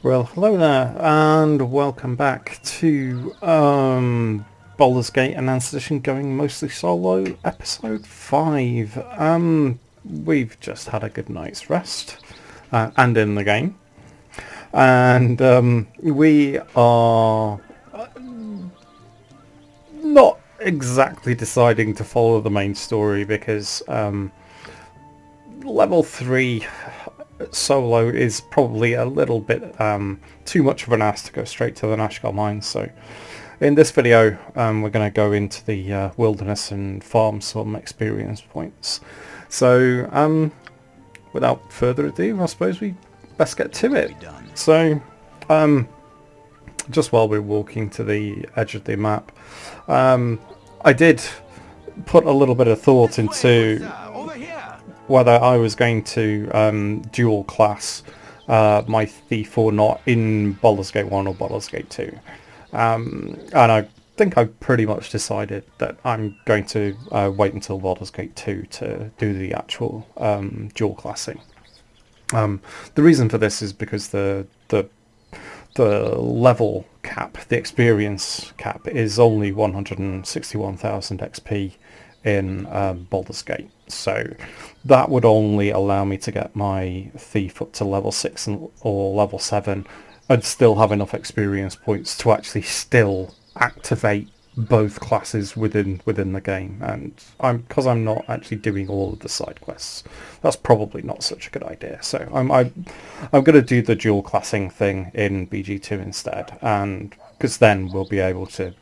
Well, hello there, and welcome back to Baldur's Gate Enhanced Edition going mostly solo, episode 5. We've just had a good night's rest, and in the game. And we are not exactly deciding to follow the main story because level 3 solo is probably a little bit too much of an ask to go straight to the Nashkel Mines. So in this video we're going to go into the wilderness and farm some experience points. So without further ado, I suppose we best get to it. So just while we're walking to the edge of the map, I did put a little bit of thought into whether I was going to dual class my thief or not in Baldur's Gate 1 or Baldur's Gate 2. And I think I pretty much decided that I'm going to wait until Baldur's Gate 2 to do the actual dual classing. The reason for this is because the level cap, the experience cap, is only 161,000 XP in Baldur's Gate. So that would only allow me to get my thief up to level 6 or level 7 and still have enough experience points to actually still activate both classes within the game. And because I'm not actually doing all of the side quests, that's probably not such a good idea. So I'm going to do the dual classing thing in BG2 instead, and because then we'll be able to,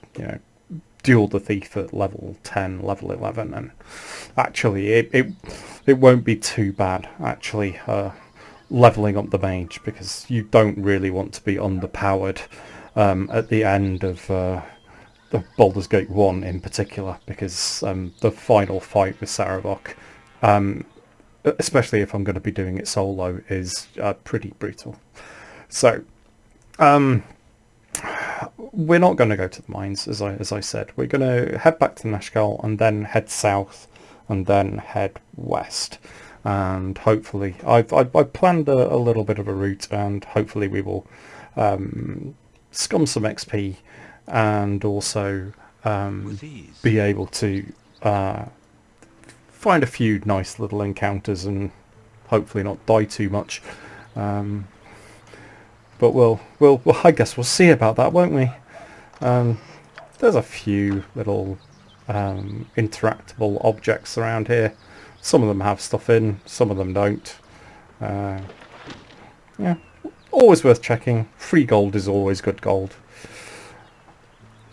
duel the thief at level 10, level 11, and actually it won't be too bad actually leveling up the mage, because you don't really want to be underpowered at the end of the Baldur's Gate 1 in particular, because the final fight with Sarevok, especially if I'm going to be doing it solo, is pretty brutal. So we're not going to go to the mines, as I said. We're going to head back to Nashkel and then head south and then head west. And hopefully, I've planned a little bit of a route, and hopefully we will scum some XP and also be able to find a few nice little encounters and hopefully not die too much. But we'll I guess we'll see about that, won't we? There's a few little interactable objects around here. Some of them have stuff in, some of them don't. Yeah, always worth checking. Free gold is always good gold.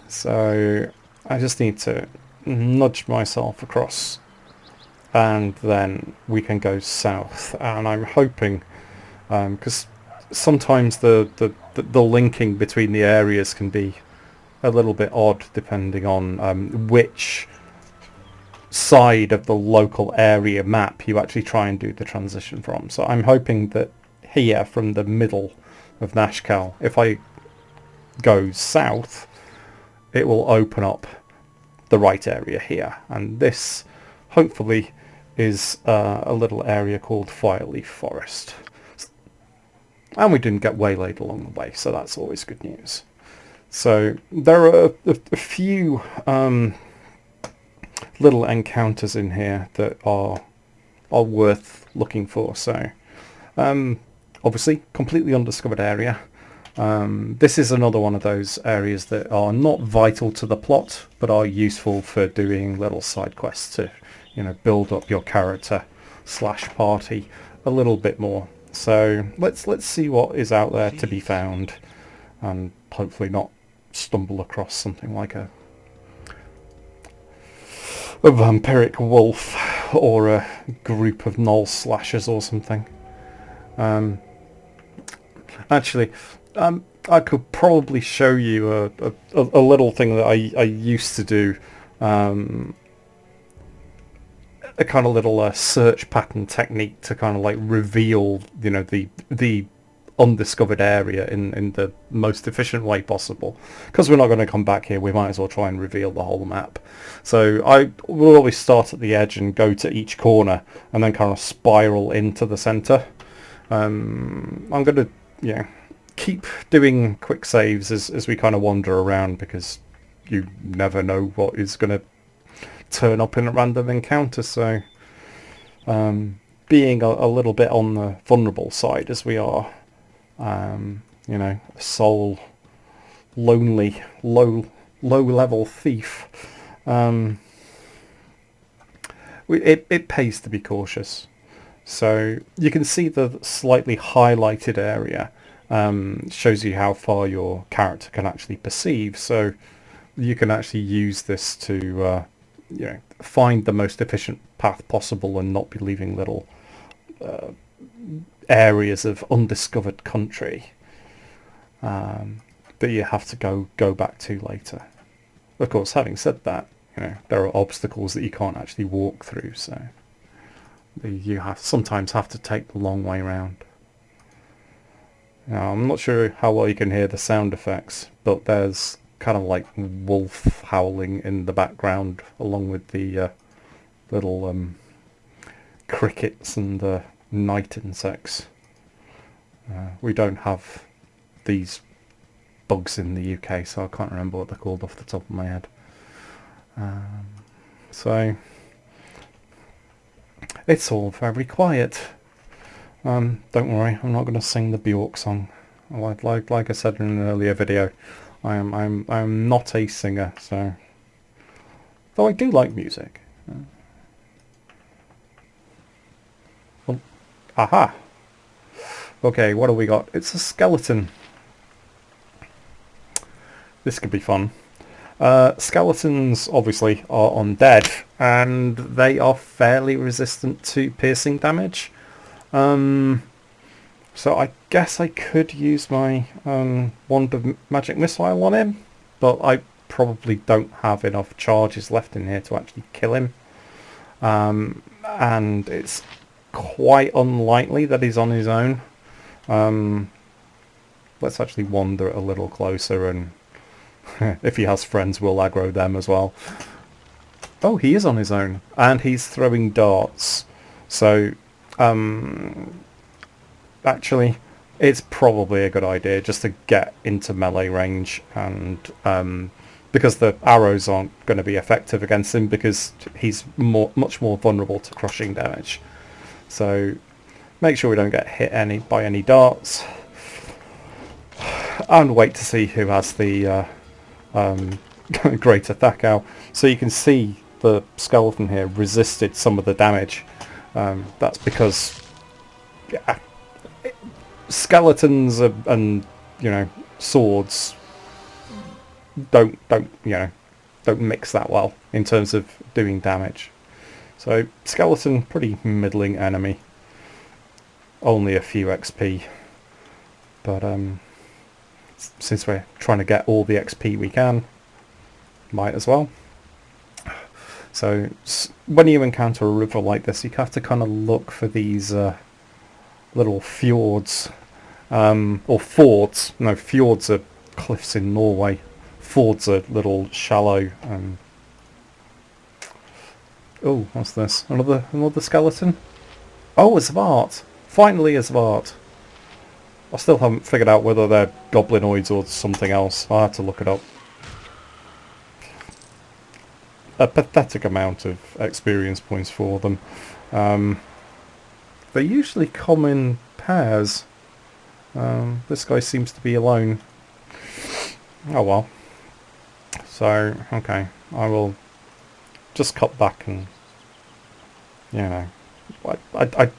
So I just need to nudge myself across, and then we can go south. And I'm hoping, because sometimes the linking between the areas can be a little bit odd depending on which side of the local area map you actually try and do the transition from. So I'm hoping that here, from the middle of Nashkel, if I go south, it will open up the right area here, and this hopefully is a little area called Fireleaf Forest. And we didn't get waylaid along the way, so that's always good news. So there are a few little encounters in here that are worth looking for. So obviously, completely undiscovered area. This is another one of those areas that are not vital to the plot, but are useful for doing little side quests to, build up your character / party a little bit more. So let's see what is out there to be found, and hopefully not stumble across something like a vampiric wolf or a group of gnoll slashers or something. Actually, I could probably show you a little thing that I used to do. A kind of little search pattern technique to kind of like reveal, the undiscovered area in the most efficient way possible. Because we're not going to come back here, we might as well try and reveal the whole map. So I will always start at the edge and go to each corner and then kind of spiral into the centre. I'm going to keep doing quick saves as we kind of wander around, because you never know what is going to turn up in a random encounter. So being a little bit on the vulnerable side as we are, you know, a sole, lonely, low level thief, it pays to be cautious. So you can see the slightly highlighted area shows you how far your character can actually perceive. So you can actually use this to you know, find the most efficient path possible and not be leaving little areas of undiscovered country that you have to go back to later. Of course, having said that, you know, there are obstacles that you can't actually walk through, so you sometimes have to take the long way around. Now, I'm not sure how well you can hear the sound effects, but there's kind of like wolf howling in the background, along with the little crickets and night insects. We don't have these bugs in the UK, so I can't remember what they're called off the top of my head. So it's all very quiet. Don't worry, I'm not going to sing the Bjork song. Like I said in an earlier video, I'm not a singer, so though I do like music. Well, aha. Okay, what have we got? It's a skeleton. This could be fun. Skeletons obviously are undead, and they are fairly resistant to piercing damage. So I guess I could use my wand of magic missile on him, but I probably don't have enough charges left in here to actually kill him. And it's quite unlikely that he's on his own. Let's actually wander a little closer, and if he has friends, we'll aggro them as well. Oh, he is on his own, and he's throwing darts. So actually, it's probably a good idea just to get into melee range, and because the arrows aren't going to be effective against him, because he's much more vulnerable to crushing damage. So make sure we don't get hit by any darts, and wait to see who has the great attack out. So you can see the skeleton here resisted some of the damage. That's because skeletons and you know, swords don't mix that well in terms of doing damage. So skeleton, pretty middling enemy, only a few XP, but since we're trying to get all the XP we can, might as well. So when you encounter a river like this, you have to kind of look for these little fjords, or fords. No, fjords are cliffs in Norway. Fords are little shallow. Oh, what's this? Another skeleton? Oh, a Svart! Finally a Svart! I still haven't figured out whether they're goblinoids or something else. I'll have to look it up. A pathetic amount of experience points for them. They usually come in pairs. This guy seems to be alone. Oh well. So, okay. I will just cut back and, you know, I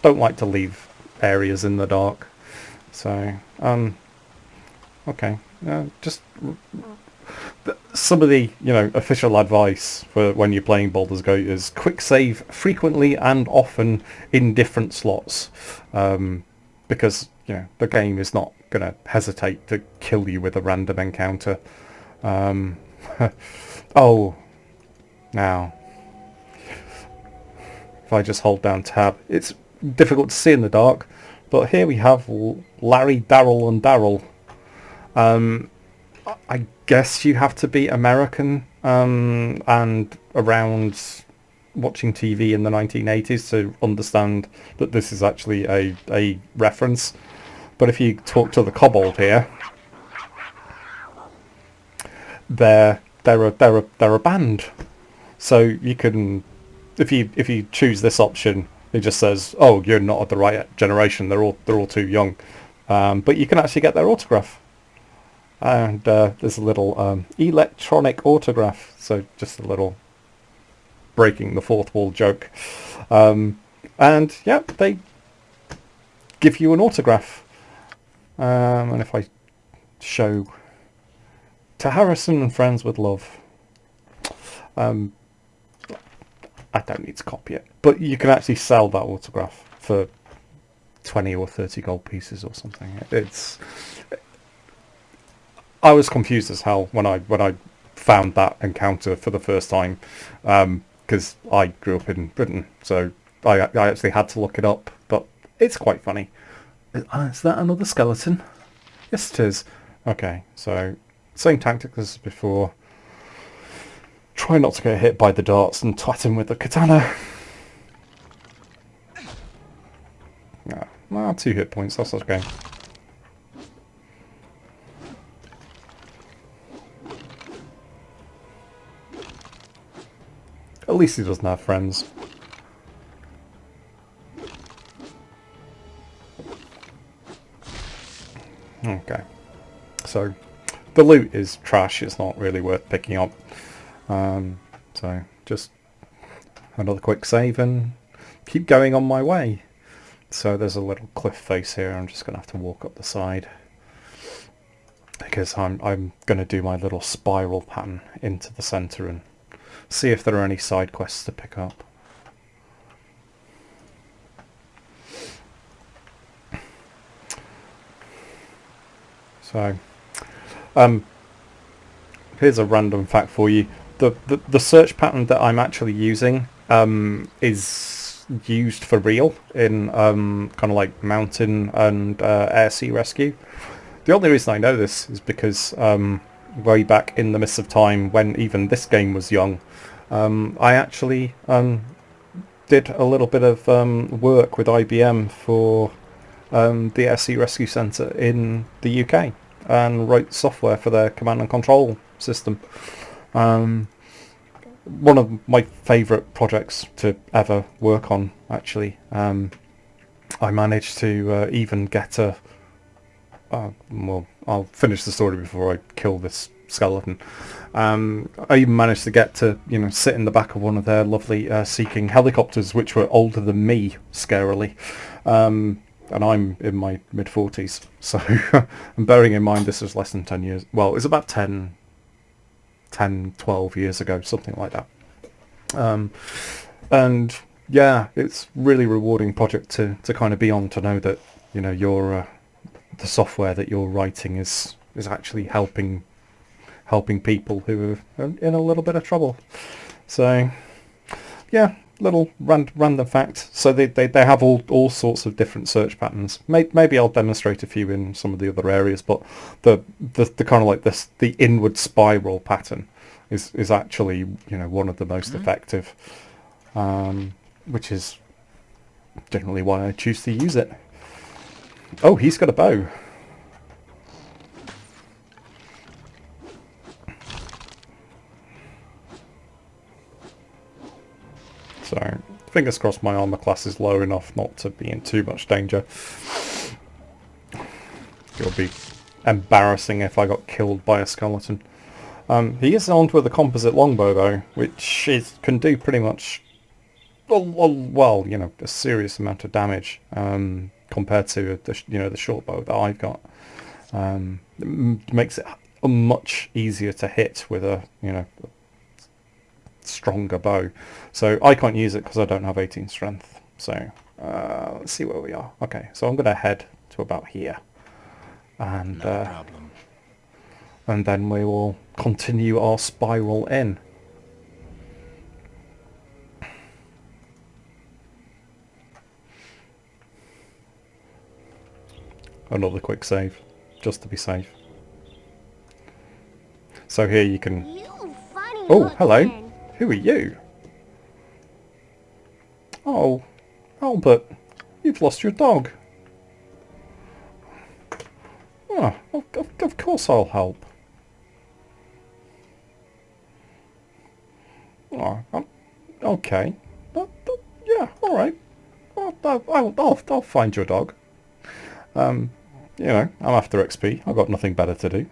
don't like to leave areas in the dark. So, okay. Just some of the, you know, official advice for when you're playing Baldur's Gate is quick save frequently and often in different slots, because, you know, the game is not going to hesitate to kill you with a random encounter. Oh, now if I just hold down tab, it's difficult to see in the dark, but here we have Larry, Daryl and Daryl. I guess you have to be American and around watching TV in the 1980s to understand that this is actually a reference. But if you talk to the kobold here, they're a band. So you can, if you choose this option, it just says, "Oh, you're not of the right generation. They're all too young." But you can actually get their autograph, and there's a little electronic autograph. So just a little breaking the fourth wall joke. And yeah, they give you an autograph. And if I show to Harrison and friends with love, I don't need to copy it, but you can actually sell that autograph for 20 or 30 gold pieces or something. I was confused as hell when I found that encounter for the first time, because I grew up in Britain, so I actually had to look it up. But it's quite funny. Is that another skeleton? Yes, it is. Okay, so same tactic as before. Try not to get hit by the darts and twat him with the katana. Well, 2 hit points, that's okay. At least he doesn't have friends. Okay. So, the loot is trash, it's not really worth picking up. So, just another quick save and keep going on my way. So there's a little cliff face here, I'm just going to have to walk up the side. Because I'm going to do my little spiral pattern into the centre and see if there are any side quests to pick up. So, here's a random fact for you. The search pattern that I'm actually using is used for real in kind of like mountain and air-sea rescue. The only reason I know this is because way back in the mists of time, when even this game was young, I actually did a little bit of work with IBM for the air-sea rescue centre in the UK and wrote software for their command and control system. One of my favourite projects to ever work on, actually. I managed to even get a... well, I'll finish the story before I kill this skeleton. I even managed to get to, sit in the back of one of their lovely Sea-King helicopters, which were older than me, scarily. And I'm in my mid-40s, so and bearing in mind this was less than 10 years... Well, it was about 10, 12 years ago, something like that. And yeah, it's really rewarding project to kind of be on, to know that, your the software that you're writing is actually helping people who are in a little bit of trouble. So yeah, little random fact. So they have all sorts of different search patterns. Maybe I'll demonstrate a few in some of the other areas, but the kind of like this, the inward spiral pattern is actually one of the most effective, which is generally why I choose to use it. Oh, he's got a bow. So, fingers crossed my armor class is low enough not to be in too much danger. It would be embarrassing if I got killed by a skeleton. He is armed with a composite longbow though, which can do pretty much, well, a serious amount of damage compared to the shortbow that I've got. It makes it much easier to hit with a stronger bow. So I can't use it because I don't have 18 strength. So let's see where we are. Okay, so I'm going to head to about here, and no problem. And then we will continue our spiral in. Another quick save, just to be safe. So here you can... Oh, hello. Who are you? Oh, Albert, you've lost your dog. Oh, of course I'll help. Oh, okay. Yeah, all right. I'll find your dog. You know, I'm after XP. I've got nothing better to do.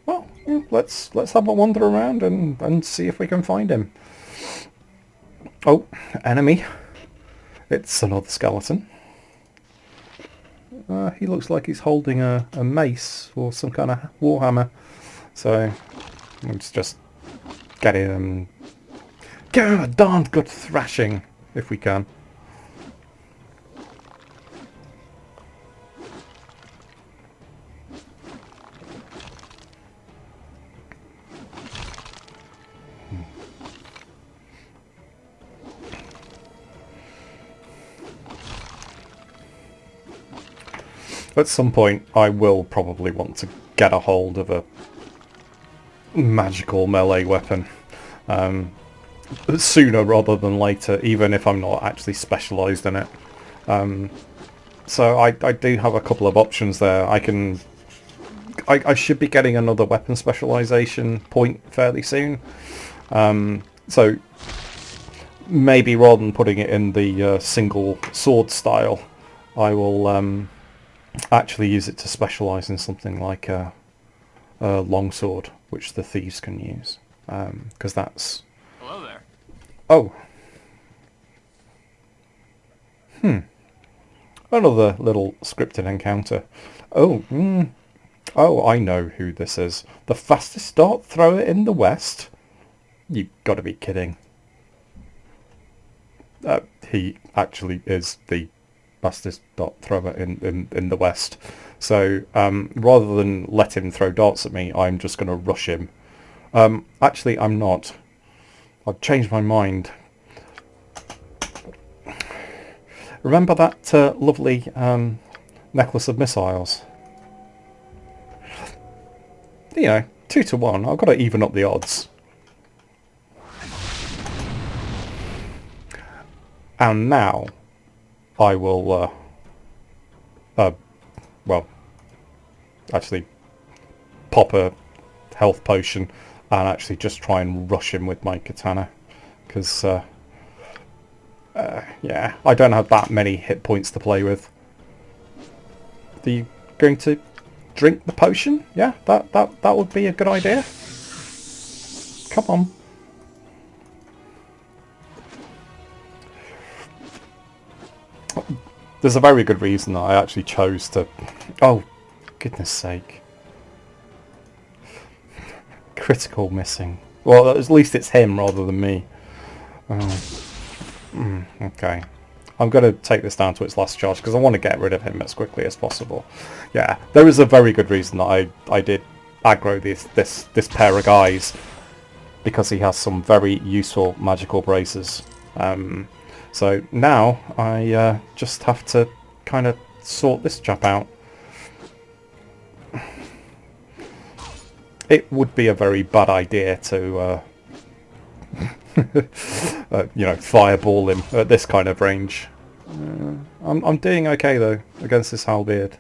Well, yeah, let's have a wander around and see if we can find him. Oh, enemy. It's another skeleton. He looks like he's holding a mace or some kind of warhammer. So let's just get him a darn good thrashing if we can. At some point I will probably want to get a hold of a magical melee weapon. Sooner rather than later, even if I'm not actually specialised in it. So I do have a couple of options there. I should be getting another weapon specialisation point fairly soon. So maybe rather than putting it in the single sword style, I will actually use it to specialise in something like a longsword, which the thieves can use. Because that's... Hello there. Oh. Another little scripted encounter. Oh, oh, I know who this is. The fastest dart thrower in the West? You've got to be kidding. He actually is the fastest dart thrower in the West. So rather than let him throw darts at me, I'm just going to rush him. Actually, I'm not. I've changed my mind. Remember that lovely necklace of missiles? You know, 2 to 1. I've got to even up the odds. And now I will, well, actually pop a health potion and actually just try and rush him with my katana. Because, yeah, I don't have that many hit points to play with. Are you going to drink the potion? Yeah, that would be a good idea. Come on. There's a very good reason that I actually chose to... Oh, goodness sake. Critical missing. Well, at least it's him rather than me. Okay. I'm going to take this down to its last charge because I want to get rid of him as quickly as possible. Yeah, there is a very good reason that I did aggro this pair of guys, because he has some very useful magical braces. So now I just have to kind of sort this chap out. It would be a very bad idea to, you know, fireball him at this kind of range. I'm doing okay though against this halberd.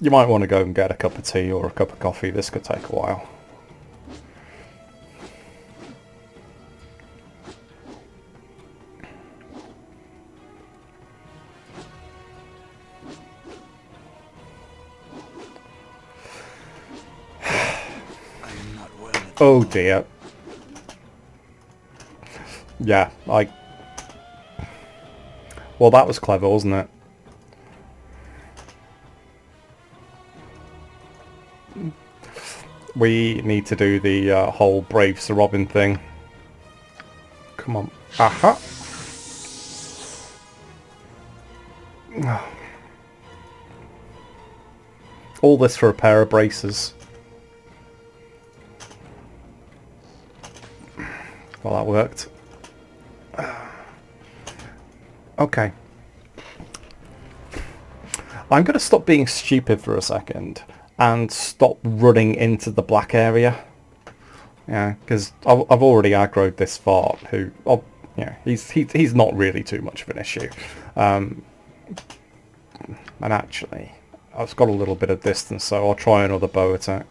You might want to go and get a cup of tea or a cup of coffee. This could take a while. Oh dear. Yeah, well, that was clever, wasn't it? We need to do the whole Brave Sir Robin thing. Come on. Aha! All this for a pair of braces. Well, that worked. Okay. I'm going to stop being stupid for a second and stop running into the black area. Yeah, because I've already aggroed this fart who, oh, yeah, he's not really too much of an issue. And actually, I've got a little bit of distance, so I'll try another bow attack.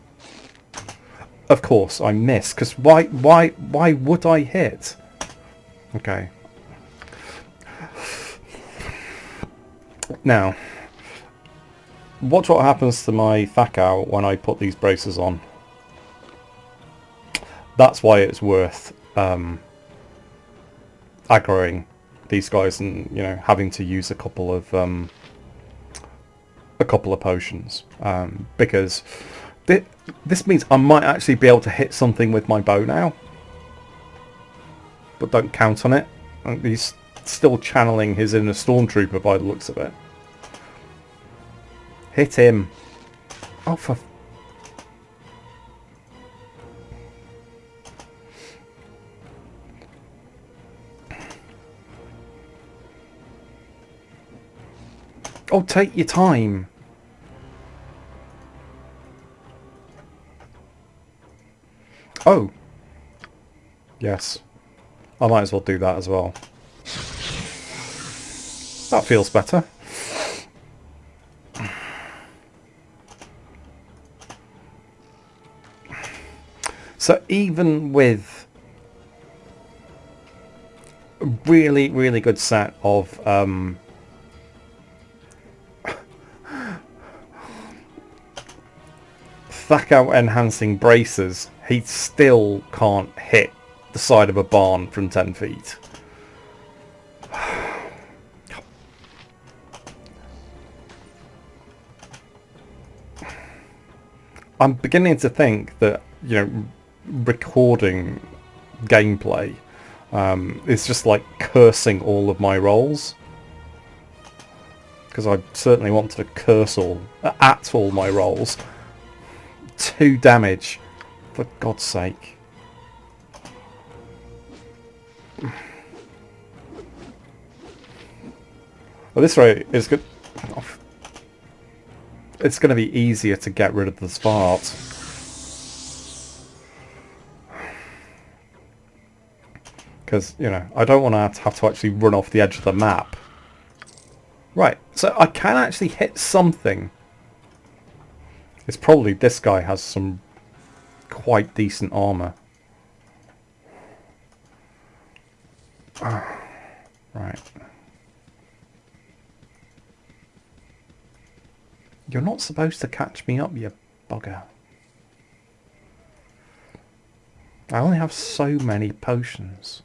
Of course, I miss, because why would I hit? Okay. Now, watch what happens to my Thakao when I put these braces on. That's why it's worth aggroing these guys and, you know, having to use a couple of potions, because this means I might actually be able to hit something with my bow now, but don't count on it. He's still channeling his inner Stormtrooper by the looks of it. Hit him. Oh, for... Oh, take your time. Oh. Yes. I might as well do that as well. That feels better. So even with a really, really good set of Thakao enhancing braces, he still can't hit the side of a barn from 10 feet. I'm beginning to think that, you know, recording gameplay is just like cursing all of my rolls, because I certainly want to curse at all my rolls. 2 damage, for God's sake. Well, this rate is good. It's going to be easier to get rid of the fart. Because, you know, I don't want to have to actually run off the edge of the map. Right, so I can actually hit something. It's probably this guy has some quite decent armor. Right. You're not supposed to catch me up, you bugger. I only have so many potions.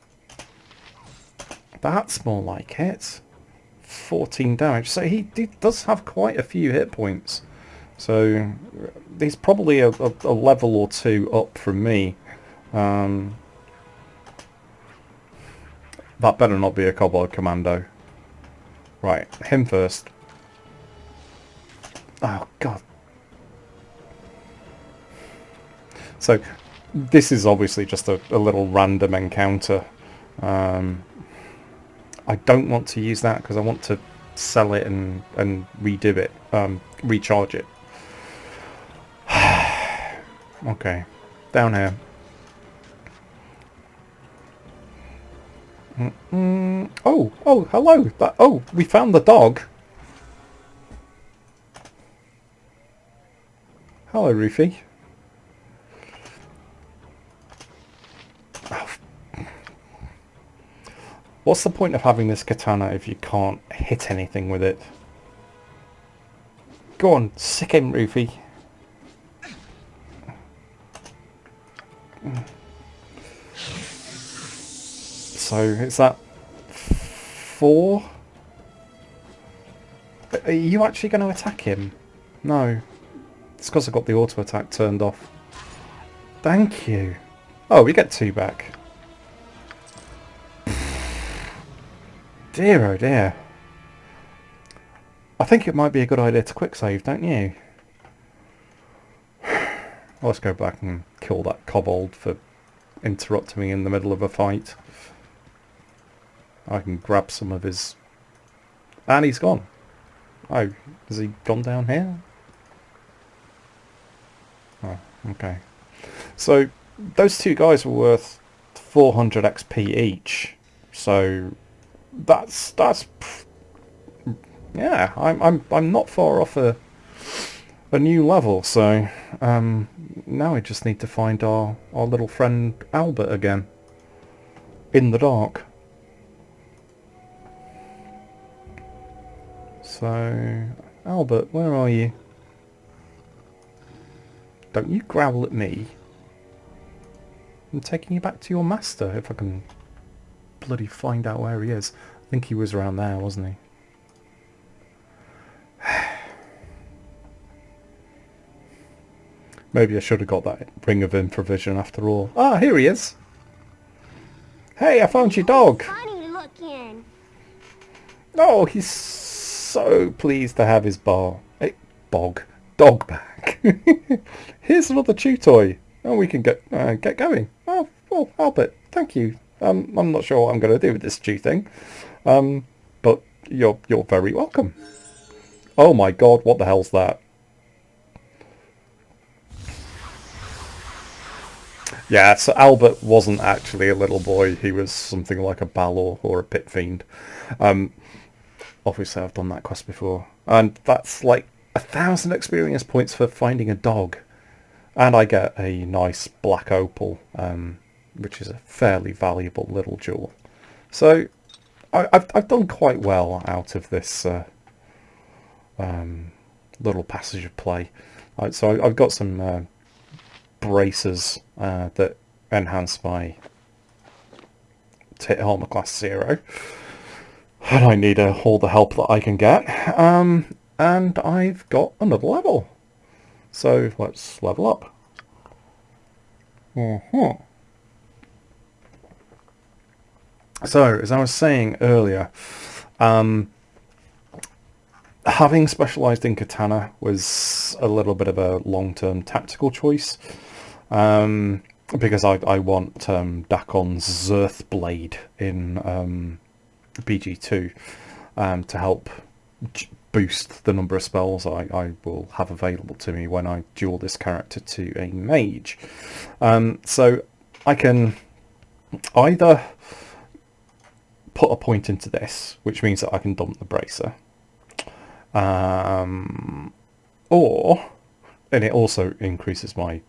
That's more like it. 14 damage. So he does have quite a few hit points. So he's probably a level or 2 up from me. That better not be a kobold commando. Right, him first. Oh, God. So this is obviously just a little random encounter. I don't want to use that because I want to sell it and redo it, recharge it. Okay, down here. Oh, hello. Oh, we found the dog. Hello, Rufy. Oh. What's the point of having this katana if you can't hit anything with it? Go on, sick him, Rufy. So, is that 4? Are you actually going to attack him? No. It's because I got the auto attack turned off. Thank you. Oh, we get 2 back. Dear oh dear. I think it might be a good idea to quick save, don't you? Let's go back and kill that kobold for interrupting me in the middle of a fight. I can grab some of his... And he's gone. Oh, has he gone down here? Oh, okay. So those two guys were worth 400 XP each. So that's yeah. I'm not far off a new level. So now we just need to find our little friend Albert again in the dark. So Albert, where are you? Don't you growl at me. I'm taking you back to your master, if I can bloody find out where he is. I think he was around there, wasn't he? Maybe I should have got that ring of improvision after all. Ah, here he is. Hey, I found your dog. Funny looking. Oh, he's so pleased to have his dog back. Here's another chew toy. And we can get going. Oh, well, Albert, thank you. I'm not sure what I'm going to do with this chew thing. But you're very welcome. Oh my god, what the hell's that? Yeah, so Albert wasn't actually a little boy. He was something like a Baldur or a pit fiend. Obviously, I've done that quest before. And that's like 1,000 experience points for finding a dog. And I get a nice black opal, which is a fairly valuable little jewel. So I've done quite well out of this little passage of play. So I've got some bracers that enhance my armor class 0. And I need all the help that I can get. And I've got another level. So let's level up. So, as I was saying earlier, having specialised in katana was a little bit of a long-term tactical choice. Because I want Dakon's Zerth Blade in BG2 to help boost the number of spells I will have available to me when I duel this character to a mage. So I can either put a point into this, which means that I can dump the bracer, and it also increases my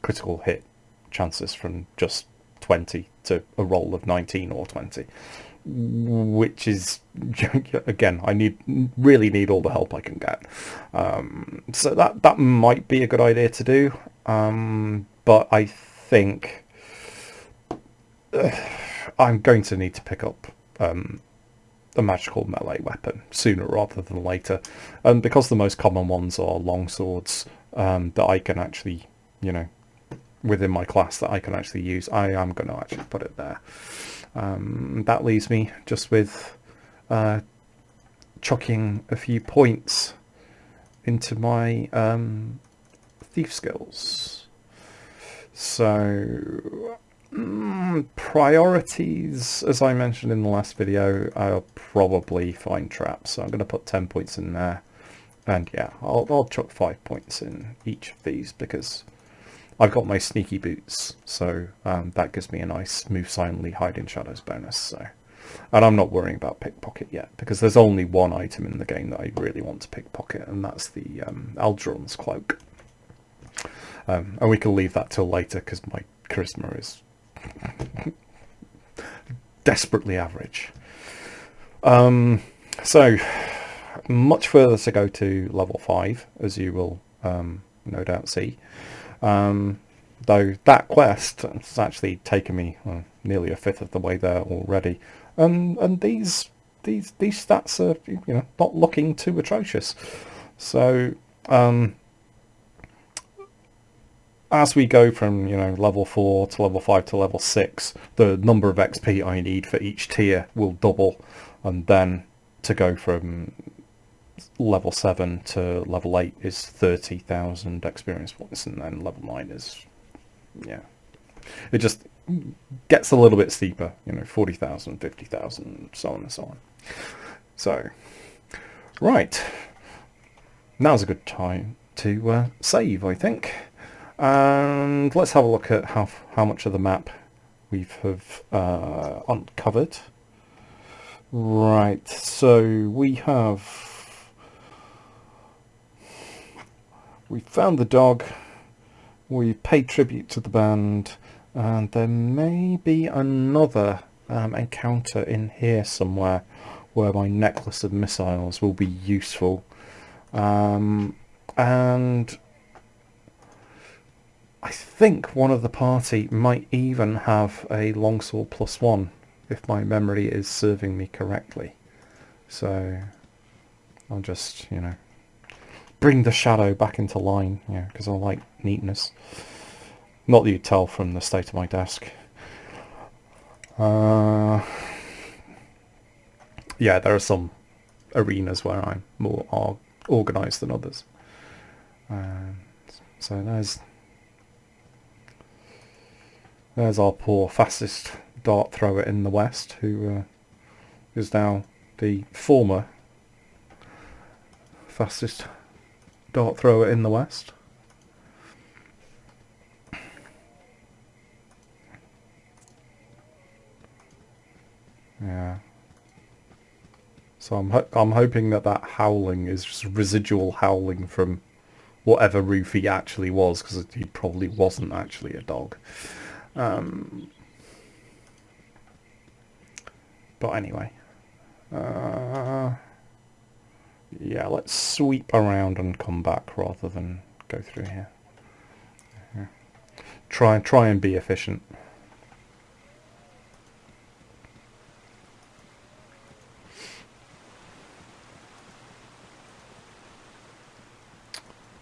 critical hit chances from just 20 to a roll of 19 or 20. Which is, again, I really need all the help I can get. So that might be a good idea to do. But I think I'm going to need to pick up a magical melee weapon sooner rather than later. And because the most common ones are longswords that I can actually, within my class that I can actually use, I am going to actually put it there. That leaves me just with chucking a few points into my thief skills. So priorities, as I mentioned in the last video, I'll probably find traps. So I'm going to put 10 points in there. And yeah, I'll chuck 5 points in each of these because I've got my sneaky boots, so that gives me a nice move silently, hide in shadows bonus. So, and I'm not worrying about pickpocket yet because there's only one item in the game that I really want to pickpocket, and that's the Aldron's cloak. And we can leave that till later because my charisma is desperately average. So much further to go to level 5, as you will no doubt see. Though that quest has actually taken me nearly a fifth of the way there already, and these stats are not looking too atrocious. So as we go from level 4 to level 5 to level 6, the number of XP I need for each tier will double, and then to go from level 7 to level 8 is 30,000 experience points, and then level 9 is, it just gets a little bit steeper, 40,000, 50,000, so on and so on. So, Right, now's a good time to save, I think. And let's have a look at how much of the map we have uncovered. Right, so we found the dog, we paid tribute to the band, and there may be another encounter in here somewhere where my necklace of missiles will be useful. And I think one of the party might even have a longsword +1, if my memory is serving me correctly. So I'll just, bring the shadow back into line, because I like neatness. Not that you'd tell from the state of my desk. Yeah, there are some arenas where I'm more organised than others. So there's our poor fastest dart thrower in the West, who is now the former fastest dart thrower in the West. Yeah. So I'm hoping that howling is just residual howling from whatever roof he actually was, because he probably wasn't actually a dog. But anyway, yeah, let's sweep around and come back rather than go through here. Try and be efficient.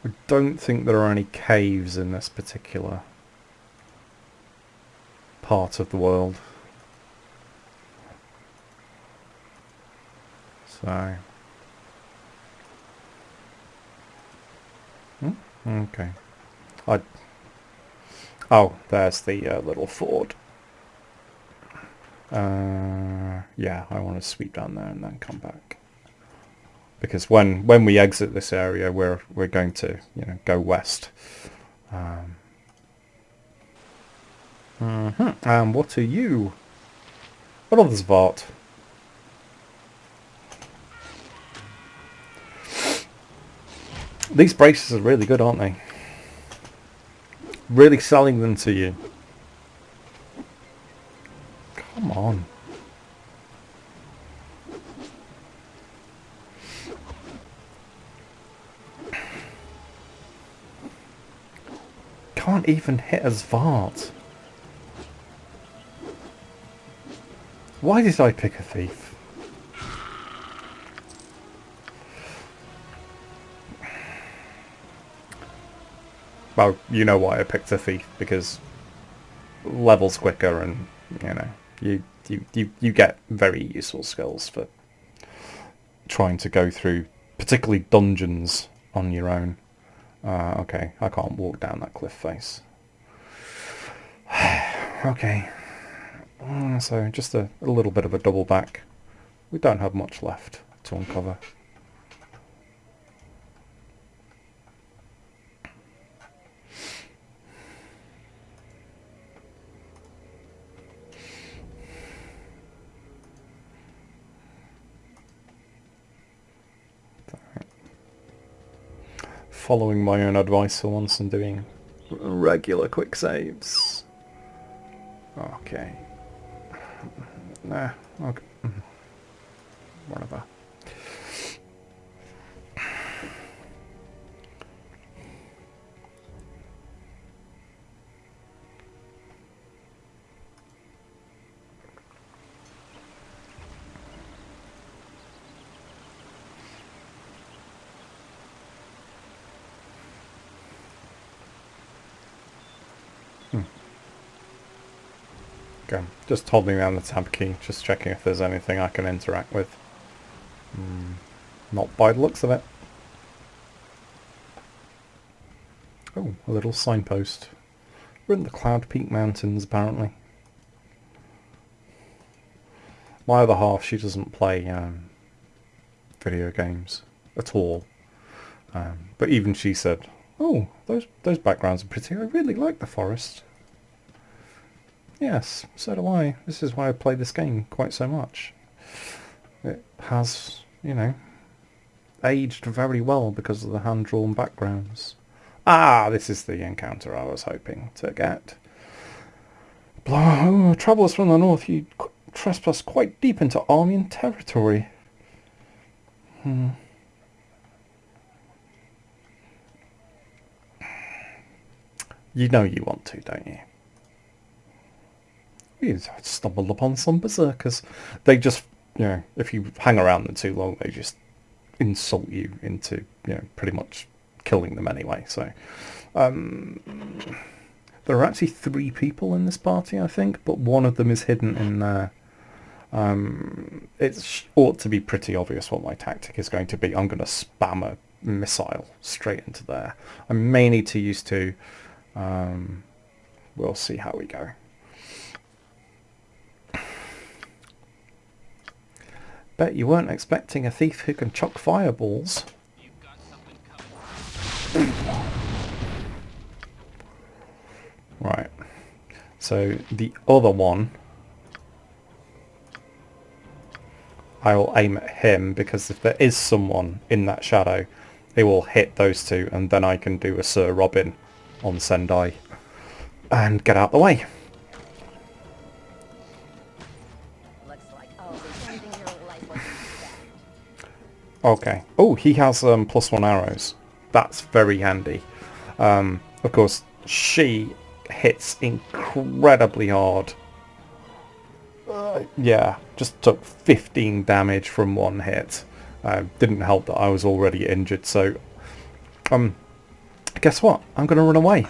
I don't think there are any caves in this particular part of the world. So... okay. Oh, there's the little ford. Yeah, I want to sweep down there and then come back. Because when we exit this area, we're going to go west. And what are you? Another Svart. These braces are really good, aren't they? Really selling them to you. Come on. Can't even hit a Svart. Why did I pick a thief? Well, you know why I picked a thief, because levels quicker, and you get very useful skills for trying to go through particularly dungeons on your own. Okay, I can't walk down that cliff face. Okay, so just a little bit of a double back. We don't have much left to uncover. Following my own advice for once and doing regular quick saves. Okay. Nah, okay. Whatever. Okay, just holding down the tab key, just checking if there's anything I can interact with. Not by the looks of it. Oh, a little signpost. We're in the Cloud Peak Mountains, apparently. My other half, she doesn't play video games at all. But even she said, "Oh, those backgrounds are pretty. I really like the forest." Yes, so do I. This is why I play this game quite so much. It has, you know, aged very well because of the hand-drawn backgrounds. Ah, this is the encounter I was hoping to get. Travellers from the north, you trespass quite deep into Armian territory. You know you want to, don't you? You stumbled upon some berserkers. They just, you know, if you hang around them too long, they just insult you into, you know, pretty much killing them anyway. So, there are actually 3 people in this party, I think, but one of them is hidden in there. It ought to be pretty obvious what my tactic is going to be. I'm going to spam a missile straight into there. I may need to use 2. We'll see how we go. Bet you weren't expecting a thief who can chuck fireballs. Right. So the other one, I will aim at him, because if there is someone in that shadow, it will hit those 2, and then I can do a Sir Robin on Sendai and get out the way. Okay. Oh, he has +1 arrows. That's very handy. Of course, she hits incredibly hard. Yeah, just took 15 damage from 1 hit. Didn't help that I was already injured, so... guess what? I'm going to run away.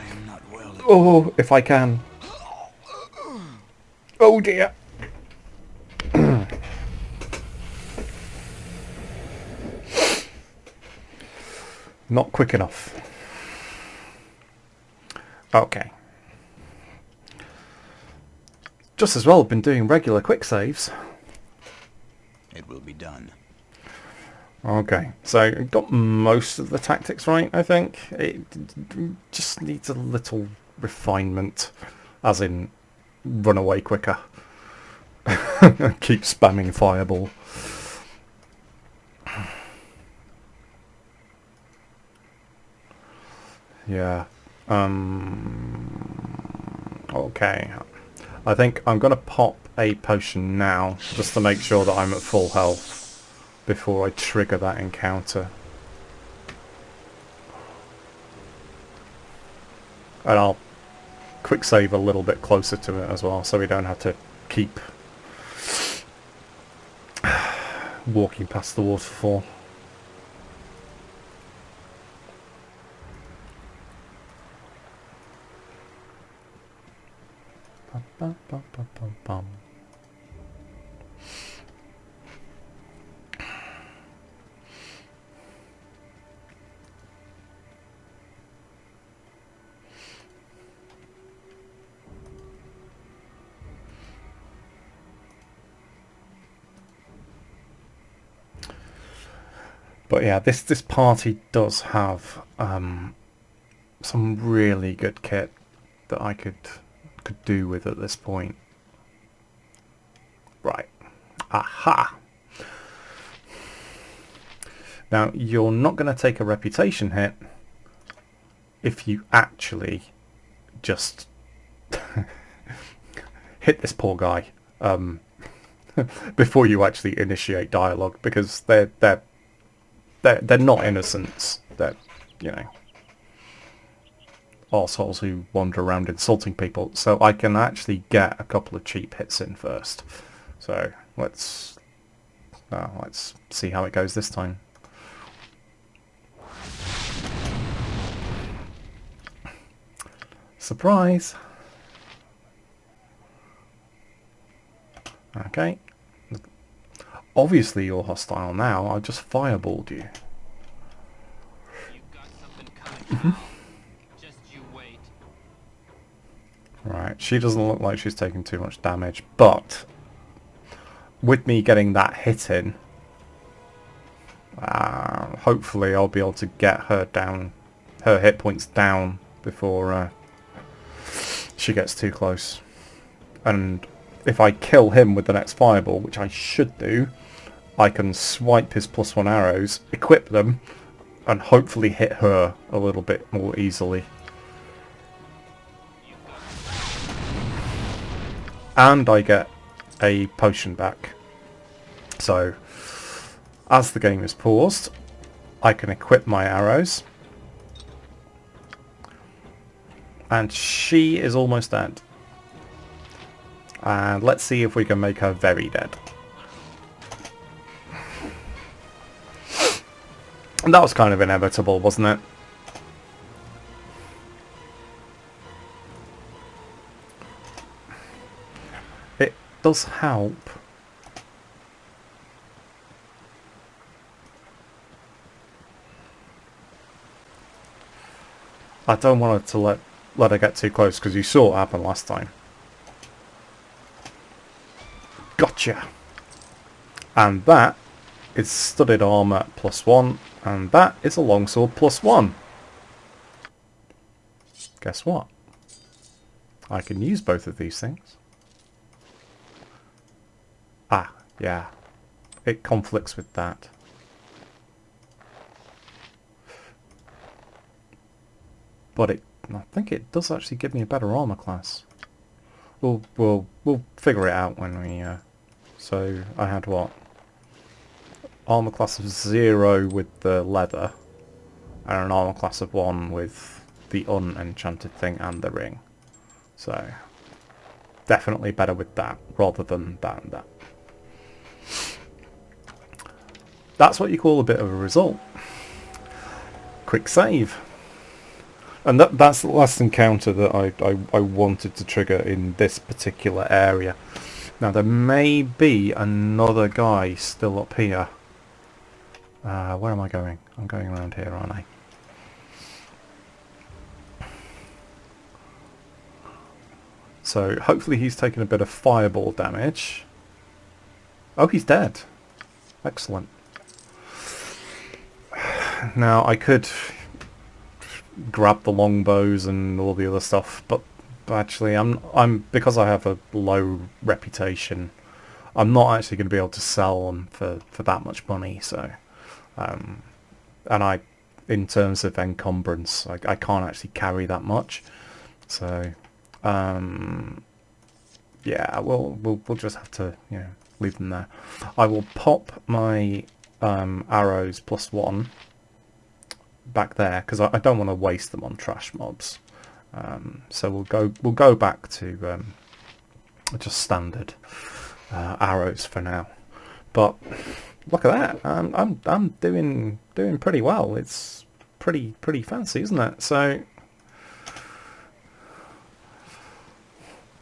Oh, if I can. Oh dear. Not quick enough. Okay. Just as well have been doing regular quick saves. It will be done. Okay, so got most of the tactics right, I think. It just needs a little refinement, as in run away quicker. Keep spamming fireball. Yeah. Okay. I think I'm going to pop a potion now, just to make sure that I'm at full health before I trigger that encounter. And I'll quick save a little bit closer to it as well, so we don't have to keep walking past the waterfall. Bum, bum, bum, bum, bum. But yeah, this party does have some really good kit that I could do with at this point. Right. Aha! Now, you're not going to take a reputation hit if you actually just hit this poor guy before you actually initiate dialogue, because they're not innocents. They're, you know, arseholes who wander around insulting people. So I can actually get a couple of cheap hits in first. So let's see how it goes this time. Surprise! Okay. Obviously you're hostile now. I just fireballed you. You've got something coming now. Just you wait. Right, she doesn't look like she's taking too much damage, but with me getting that hit in, Hopefully I'll be able to get her down, her hit points down before she gets too close. And if I kill him with the next fireball, which I should do, I can swipe his +1 arrows, equip them, and hopefully hit her a little bit more easily. And I get a potion back. So, as the game is paused, I can equip my arrows. And she is almost dead. And let's see if we can make her very dead. And that was kind of inevitable, wasn't it? It does help. I don't want her to let her get too close, because you saw what happened last time. Gotcha! And that is studded armour +1, and that is a longsword +1. Guess what? I can use both of these things. Ah, yeah. It conflicts with that. But I think it does actually give me a better armor class. We'll figure it out when we. So I had what? Armor class of 0 with the leather, and an armor class of 1 with the unenchanted thing and the ring. So definitely better with that rather than that and that. That's what you call a bit of a result. Quick save. And that's the last encounter that I wanted to trigger in this particular area. Now there may be another guy still up here. Where am I going? I'm going around here, aren't I? So hopefully he's taken a bit of fireball damage. Oh, he's dead. Excellent. Now I could grab the longbows and all the other stuff, but actually I'm because I have a low reputation, I'm not actually going to be able to sell them for that much money. So and in terms of encumbrance, I can't actually carry that much. So yeah, we'll just have to, you know, leave them there. I will pop my arrows +1 back there because I don't want to waste them on trash mobs. So we'll go back to just standard arrows for now. But look at that! I'm doing pretty well. It's pretty fancy, isn't it? So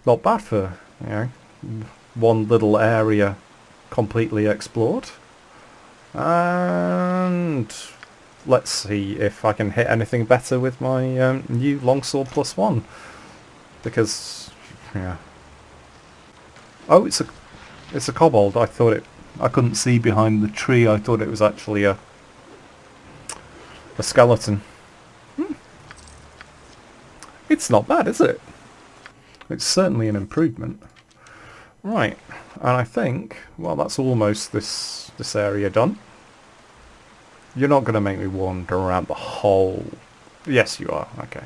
not bad for, you know, one little area completely explored. And let's see if I can hit anything better with my new longsword +1. Because, yeah. Oh, it's a kobold. I couldn't see behind the tree. I thought it was actually a skeleton. It's not bad, is it? It's certainly an improvement. Right, and I think, well, that's almost this area done. You're not going to make me wander around the whole... Yes, you are. Okay.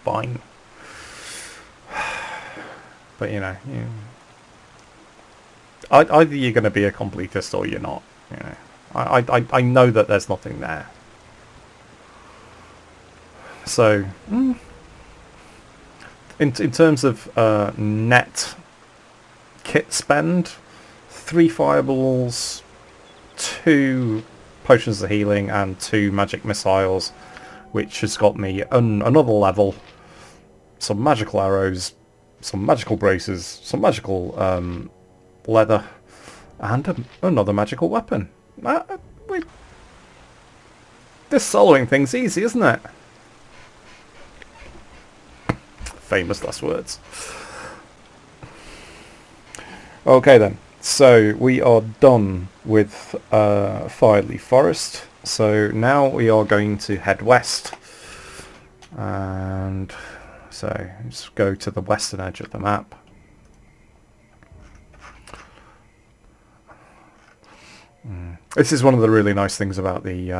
Fine. But, you know, either you're going to be a completist or you're not. You know, I know that there's nothing there. So, in terms of net kit spend, 3 fireballs, 2 potions of healing and 2 magic missiles, which has got me another level, some magical arrows, some magical braces, some magical leather, and another magical weapon. This soloing thing's easy, isn't it? Famous last words. Okay then. So we are done with Fireleaf Forest. So now we are going to head west. And so let's go to the western edge of the map. This is one of the really nice things about the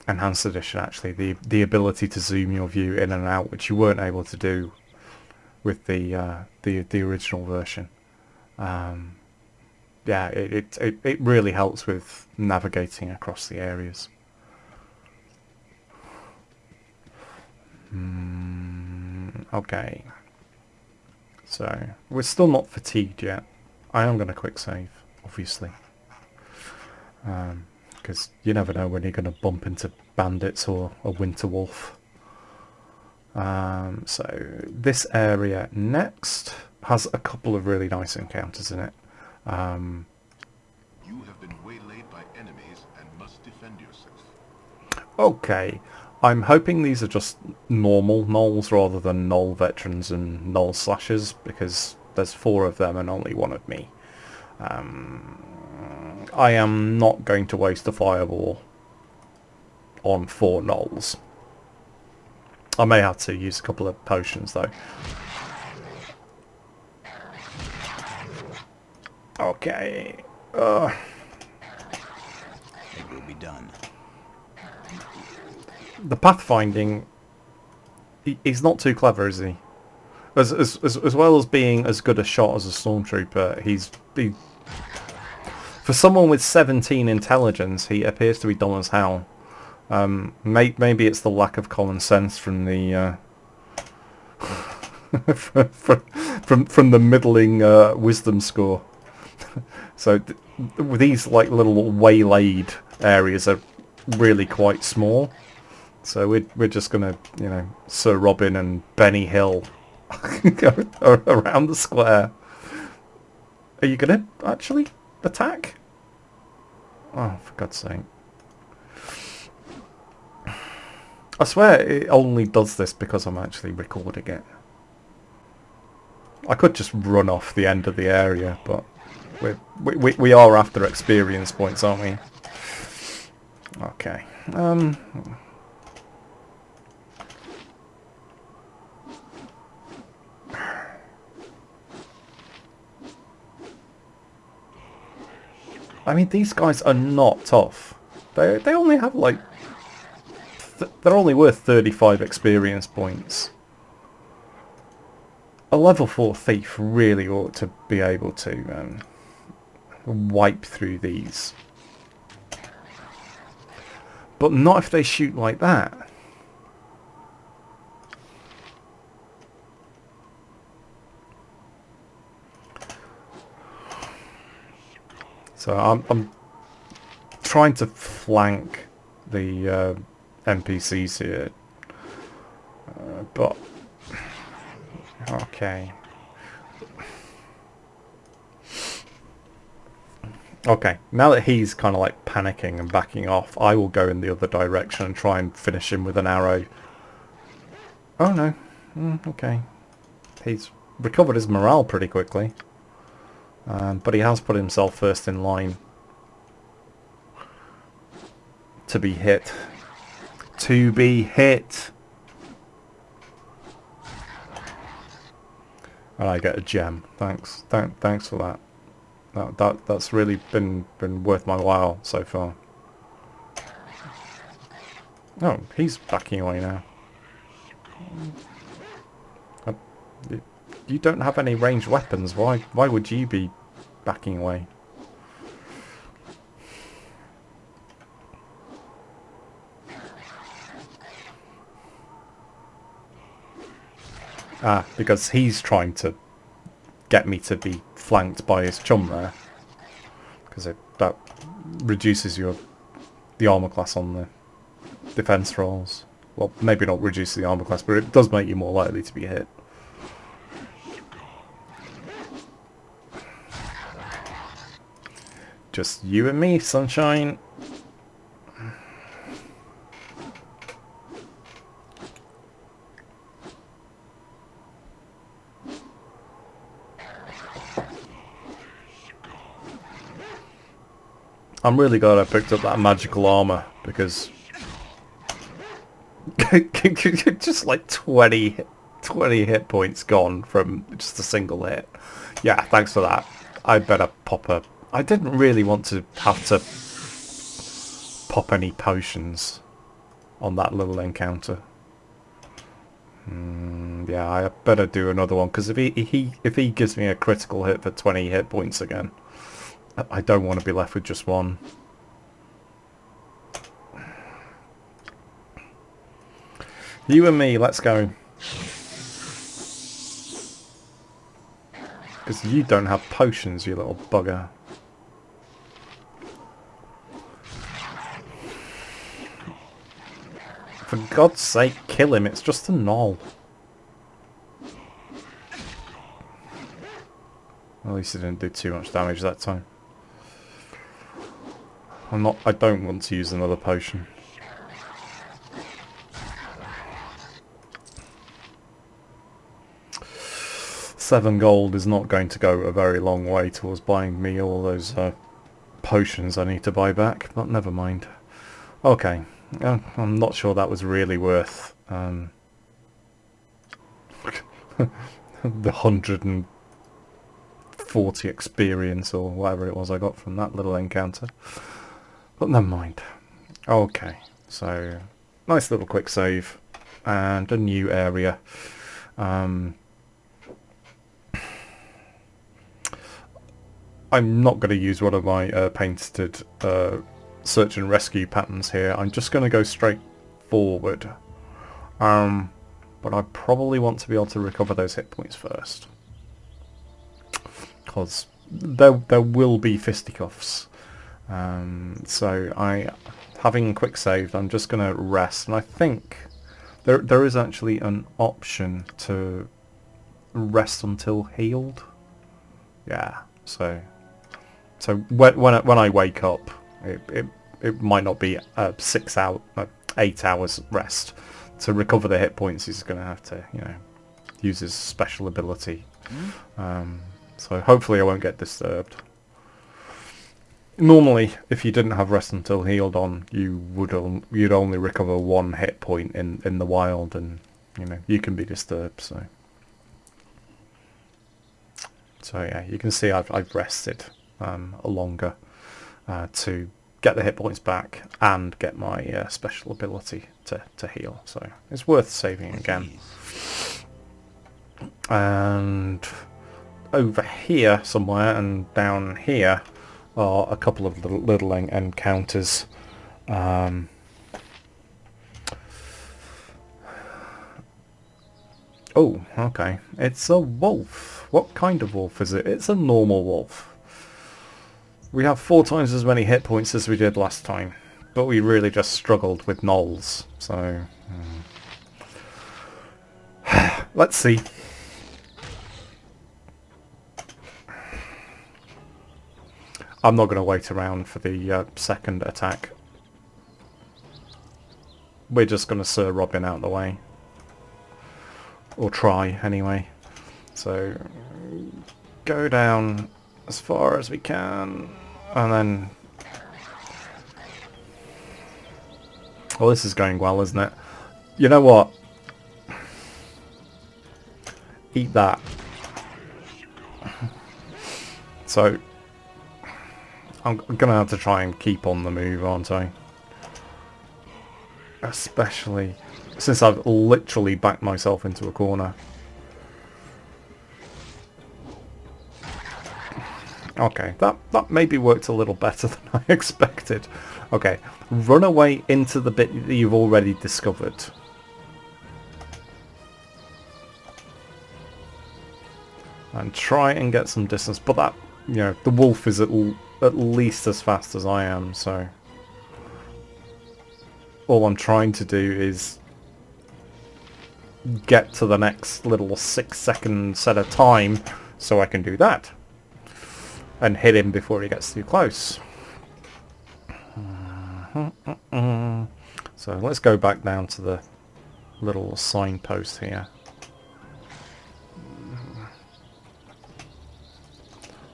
enhanced edition, actually, the ability to zoom your view in and out, which you weren't able to do with the original version. Yeah, it really helps with navigating across the areas. Okay, so we're still not fatigued yet. I am going to quick save, obviously, because you never know when you're going to bump into bandits or a winter wolf. So this area next has a couple of really nice encounters in it. You have been waylaid by enemies and must defend yourself. Okay, I'm hoping these are just normal gnolls rather than gnoll veterans and gnoll slashers, because there's 4 of them and only 1 of me. I am not going to waste a fireball on 4 gnolls. I may have to use a couple of potions though. Okay. It will be done. The pathfinding, he's not too clever, is he? As well as being as good a shot as a Stormtrooper, he for someone with 17 intelligence, he appears to be dumb as hell. Maybe it's the lack of common sense from the from the middling wisdom score. So these like little waylaid areas are really quite small. So we're just gonna, you know, Sir Robin and Benny Hill go around the square. Are you gonna actually attack? Oh, for God's sake. I swear it only does this because I'm actually recording it. I could just run off the end of the area, but we are after experience points, aren't we? Okay. I mean, these guys are not tough. They only have like they're only worth 35 experience points. A level 4 thief really ought to be able to wipe through these. But not if they shoot like that. So I'm trying to flank the NPCs here. But okay. Okay, now that he's kind of like panicking and backing off, I will go in the other direction and try and finish him with an arrow. Oh no. Okay. He's recovered his morale pretty quickly. But he has put himself first in line to be hit. To be hit! And I get a gem. Thanks. Thanks for that. That's really been worth my while so far. Oh, he's backing away now. You don't have any ranged weapons. Why would you be backing away? Ah, because he's trying to get me to be flanked by his chum there. Because that reduces the armor class on the defense rolls. Well, maybe not reduce the armor class, but it does make you more likely to be hit. Just you and me, sunshine. I'm really glad I picked up that magical armor, because just like 20 hit points gone from just a single hit. Yeah, thanks for that. I better pop a... I didn't really want to have to pop any potions on that little encounter. Yeah, I better do another one, because if he gives me a critical hit for 20 hit points again, I don't want to be left with just one. You and me, let's go. Because you don't have potions, you little bugger. For God's sake, kill him, it's just a knoll. At least it didn't do too much damage that time. I don't want to use another potion. $7 gold is not going to go a very long way towards buying me all those potions I need to buy back, but never mind. Okay, I'm not sure that was really worth the 140 experience or whatever it was I got from that little encounter. But never mind. Okay, so nice little quick save and a new area. I'm not going to use one of my painted search and rescue patterns here. I'm just going to go straight forward. But I probably want to be able to recover those hit points first, because there will be fisticuffs. So having quick saved, I'm just going to rest, and I think there is actually an option to rest until healed. Yeah, so when I wake up, it might not be 8 hours rest. To recover the hit points, he's going to have to, use his special ability. So hopefully I won't get disturbed. Normally, if you didn't have rest until healed on, you'd only recover 1 hit point in the wild, and you can be disturbed. So yeah, you can see I've rested longer to get the hit points back and get my special ability to heal. So it's worth saving again. And over here somewhere and down here are a couple of little encounters. Oh, okay. It's a wolf. What kind of wolf is it? It's a normal wolf. We have 4 times as many hit points as we did last time, but we really just struggled with gnolls, so... Let's see. I'm not going to wait around for the second attack. We're just going to Sir Robin out of the way. Or try, anyway. So, go down as far as we can, and then... Well, this is going well, isn't it? You know what? Eat that. So, I'm gonna have to try and keep on the move, aren't I? Especially since I've literally backed myself into a corner. Okay, that maybe worked a little better than I expected. Okay, run away into the bit that you've already discovered. And try and get some distance, but that, the wolf is at least as fast as I am, so... All I'm trying to do is get to the next little 6-second set of time so I can do that. And hit him before he gets too close. So let's go back down to the little signpost here.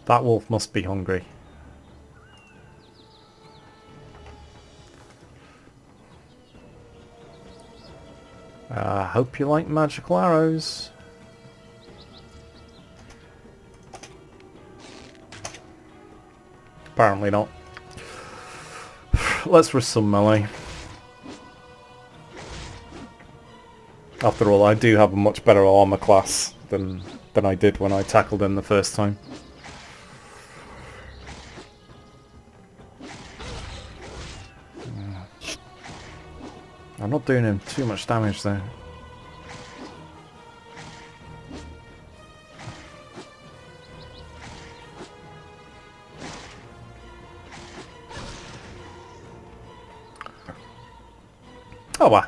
That wolf must be hungry. Hope you like magical arrows. Apparently not. Let's risk some melee. After all, I do have a much better armor class than I did when I tackled him the first time. I'm not doing him too much damage though. Oh well.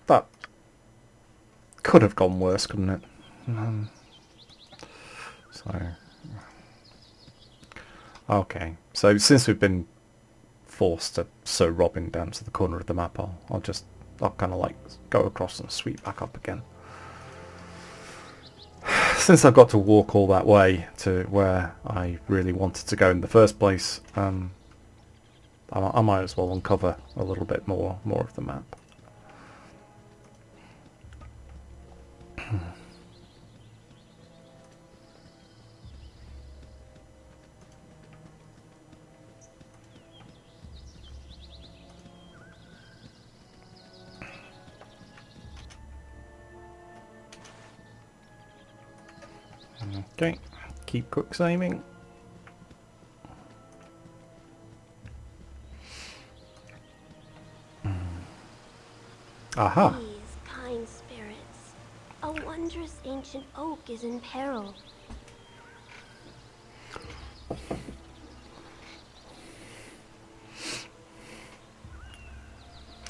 That could have gone worse, couldn't it? Okay. So since we've been forced to sew Robin down to the corner of the map, I'll kind of like go across and sweep back up again. Since I've got to walk all that way to where I really wanted to go in the first place, I might as well uncover a little bit more of the map. Okay, keep quick aiming. Aha! Please, kind spirits, a wondrous ancient oak is in peril.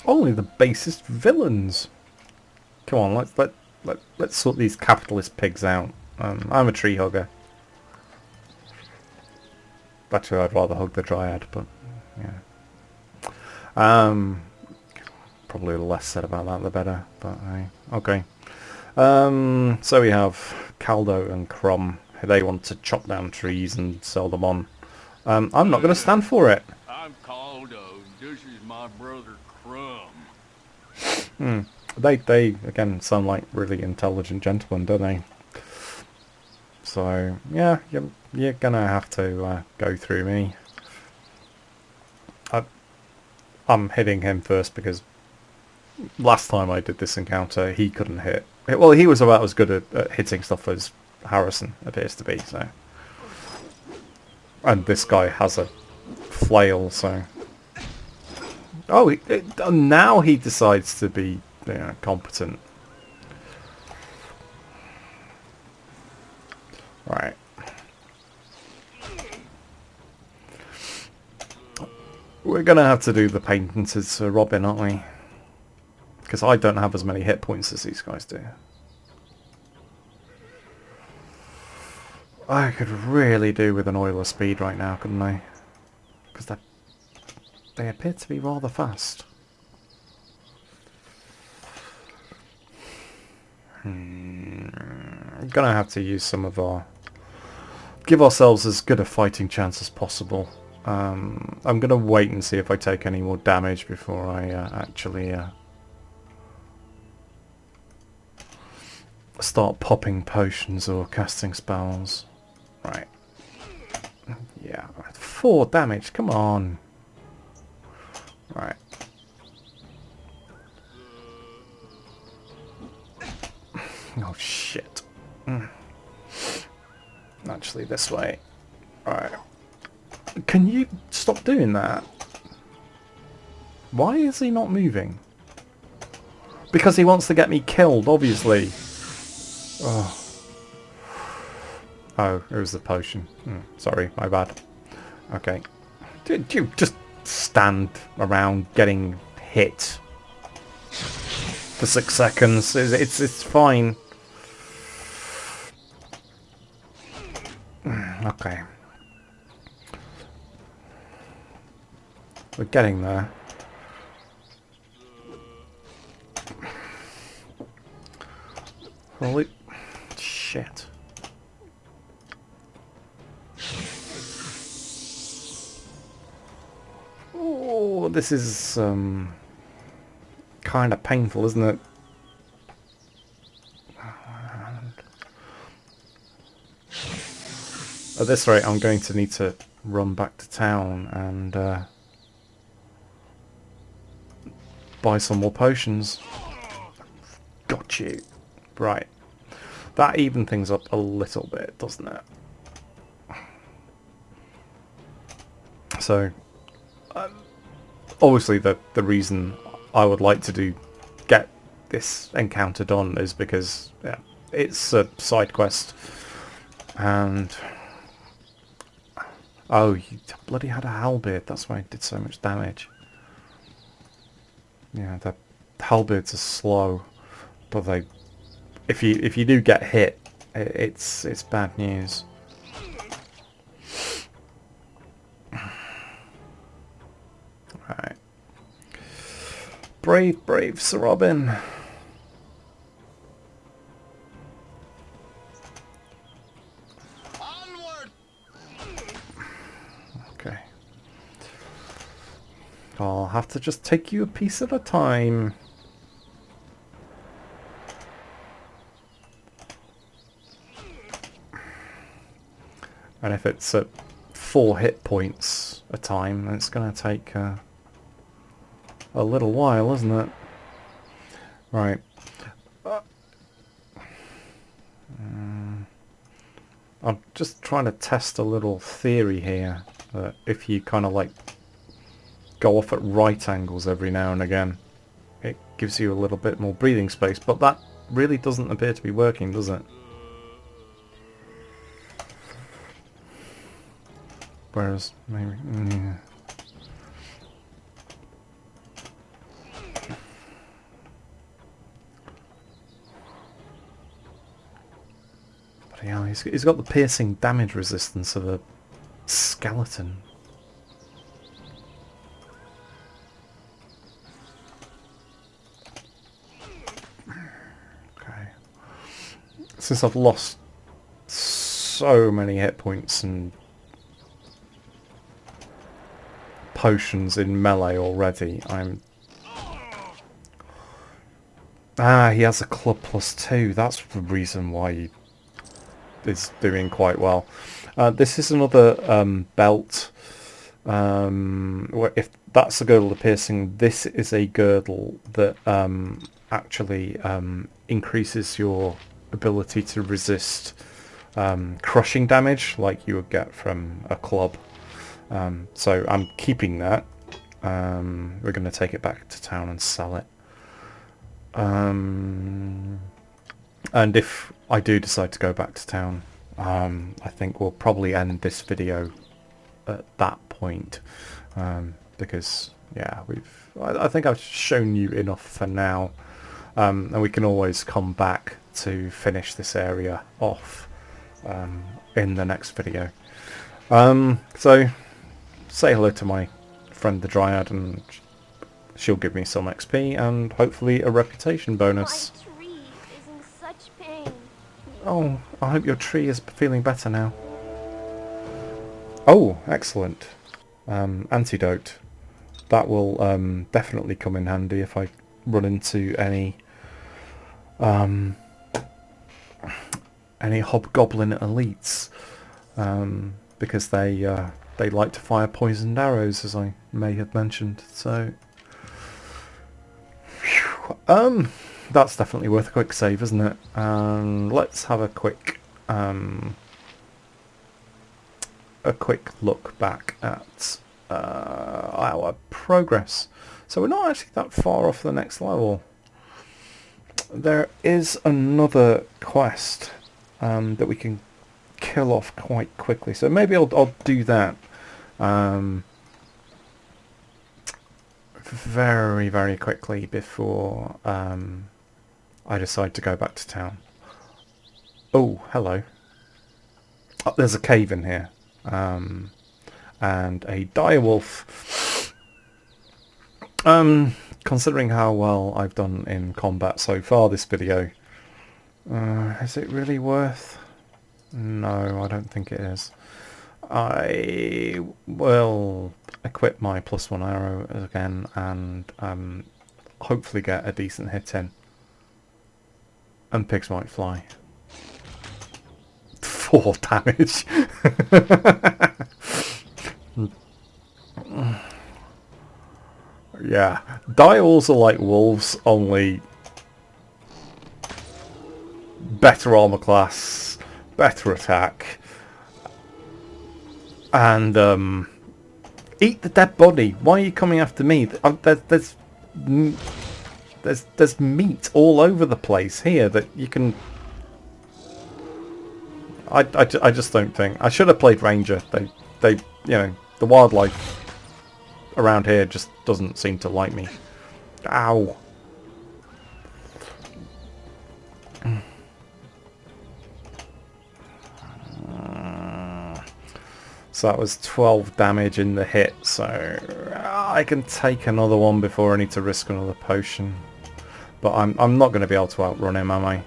Only the basest villains. Come on, let's sort these capitalist pigs out. I'm a tree hugger. Actually, I'd rather hug the Dryad, but yeah. Probably the less said about that, the better. But okay. So we have Caldo and Crumb. They want to chop down trees and sell them on. I'm not going to stand for it. I'm Caldo. This is my brother Crumb. They again sound like really intelligent gentlemen, don't they? So yeah, you're gonna have to go through me. I'm hitting him first because last time I did this encounter, he couldn't hit. Well, he was about as good at hitting stuff as Harrison appears to be. So, and this guy has a flail. So, now he decides to be competent. Right. We're going to have to do the painting to Robin, aren't we? Because I don't have as many hit points as these guys do. I could really do with an oil of speed right now, couldn't I? Because they appear to be rather fast. I'm going to have to use some of our... Give ourselves as good a fighting chance as possible. I'm going to wait and see if I take any more damage before I actually start popping potions or casting spells. Right. Yeah, 4 damage, come on. Right. Oh shit. Actually, this way. Alright. Can you stop doing that? Why is he not moving? Because he wants to get me killed, obviously. Oh, it was the potion. Sorry, my bad. Okay. Did you just stand around getting hit for 6 seconds? It's fine. Okay. We're getting there. Holy shit. Oh, this is kind kind of painful, isn't it? At this rate, I'm going to need to run back to town and buy some more potions. Got you. Right. That evened things up a little bit, doesn't it? So, obviously the reason I would like to get this encounter done is because yeah, it's a side quest. And... oh, you bloody had a halberd. That's why it did so much damage. Yeah, the halberds are slow, but they, if you do get hit, it's bad news. Right, brave Sir Robin. Onward! Okay. I'll have to just take you a piece at a time. And if it's at 4 hit points a time, then it's going to take a little while, isn't it? Right. I'm just trying to test a little theory here, that if you kind of like go off at right angles every now and again, it gives you a little bit more breathing space, but that really doesn't appear to be working, does it? Whereas maybe... yeah. But yeah, he's got the piercing damage resistance of a skeleton. Okay. Since I've lost so many hit points and potions in melee already, I'm... ah, he has a club +2. That's the reason why he is doing quite well. This is another belt. If that's a girdle of piercing, this is a girdle that actually increases your ability to resist crushing damage like you would get from a club. So I'm keeping that. We're going to take it back to town and sell it. And if I do decide to go back to town, I think we'll probably end this video at that point, because yeah, I think I've shown you enough for now, and we can always come back to finish this area off in the next video. So say hello to my friend the Dryad, and she'll give me some XP and hopefully a reputation bonus. My tree is in such pain. Oh, I hope your tree is feeling better now. Oh, excellent. Antidote. That will definitely come in handy if I run into any hobgoblin elites, because they like to fire poisoned arrows, as I may have mentioned. So, that's definitely worth a quick save, isn't it? Let's have a quick look back at our progress. So we're not actually that far off the next level. There is another quest that we can kill off quite quickly, so maybe I'll do that very quickly before I decide to go back to town. Oh, hello. Oh, there's a cave in here, and a direwolf. Considering how well I've done in combat so far this video, is it really worth? No, I don't think it is. I will equip my +1 arrow again and hopefully get a decent hit in. And pigs might fly. 4 damage. Yeah, Dials are like wolves, only better armor class, better attack, and eat the dead body. Why are you coming after me? There's meat all over the place here that you can. I just don't think I should have played Ranger. They you know, the wildlife around here just doesn't seem to like me. Ow. So that was 12 damage in the hit, so I can take another one before I need to risk another potion. But I'm not going to be able to outrun him, am I?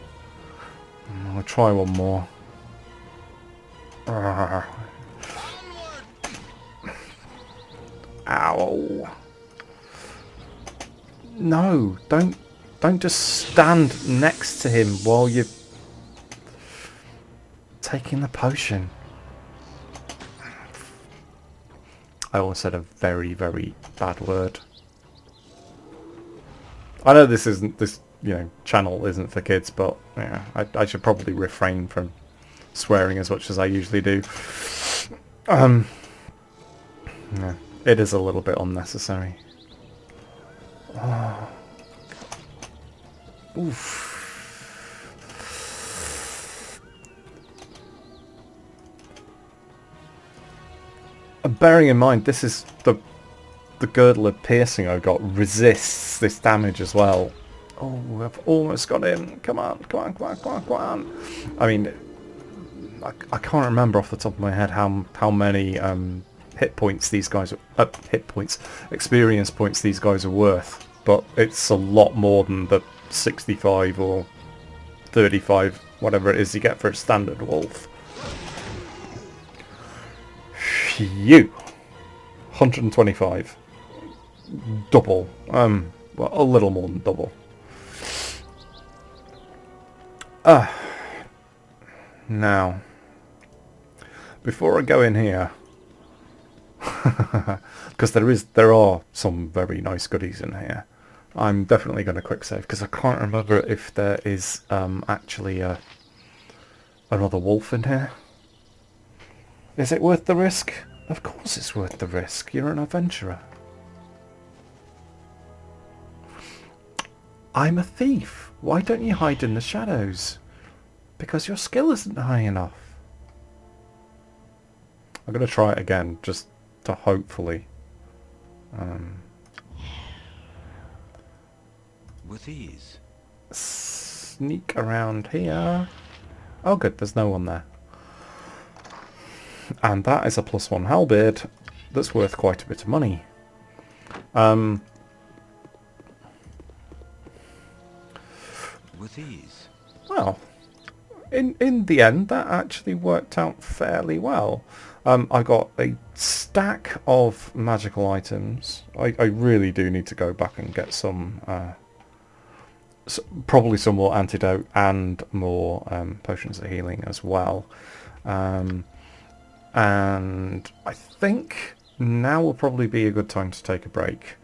I'll try one more. Ow. No, don't just stand next to him while you're taking the potion. I almost said a very, very bad word. I know this channel isn't for kids, but yeah, I should probably refrain from swearing as much as I usually do. Yeah, it is a little bit unnecessary. Oh. Oof. And bearing in mind, this is the girdle of piercing I got resists this damage as well. Oh, I've almost got him. Come on, come on, come on, come on, come on. I mean, I can't remember off the top of my head how many hit points these guys are, experience points these guys are worth, but it's a lot more than the 65 or 35, whatever it is you get for a standard wolf. Phew. 125. Double. Well, a little more than double. Now, before I go in here, because there are some very nice goodies in here, I'm definitely going to quick save because I can't remember if there is actually another wolf in here. Is it worth the risk? Of course it's worth the risk. You're an adventurer. I'm a thief. Why don't you hide in the shadows? Because your skill isn't high enough. I'm going to try it again, just to hopefully... With ease. Sneak around here. Oh good, there's no one there. And that is a +1 halberd that's worth quite a bit of money. With ease. Well, in the end, that actually worked out fairly well. I got a stack of magical items. I really do need to go back and get some, probably some more antidote and more potions of healing as well. And I think now will probably be a good time to take a break.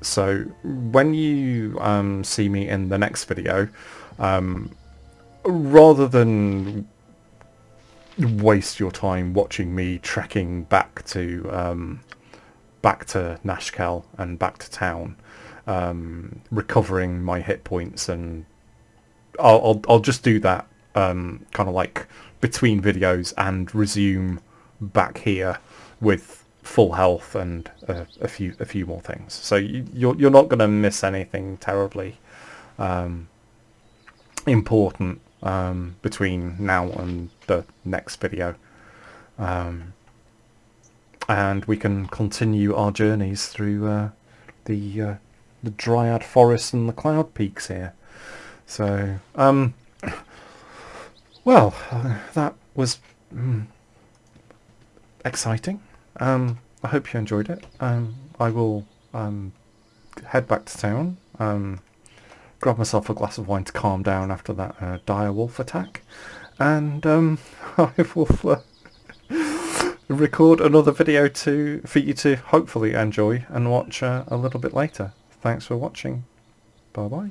So when you see me in the next video, rather than waste your time watching me trekking back to Nashkel and back to town, recovering my hit points, and I'll just do that kind of like between videos and resume back here with full health and a few more things. So you're not going to miss anything terribly important between now and the next video, and we can continue our journeys through the Dryad Forest and the Cloud Peaks here. So well, that was exciting. I hope you enjoyed it. I will head back to town, grab myself a glass of wine to calm down after that dire wolf attack, and I will record another video for you to hopefully enjoy and watch a little bit later. Thanks for watching. Bye bye.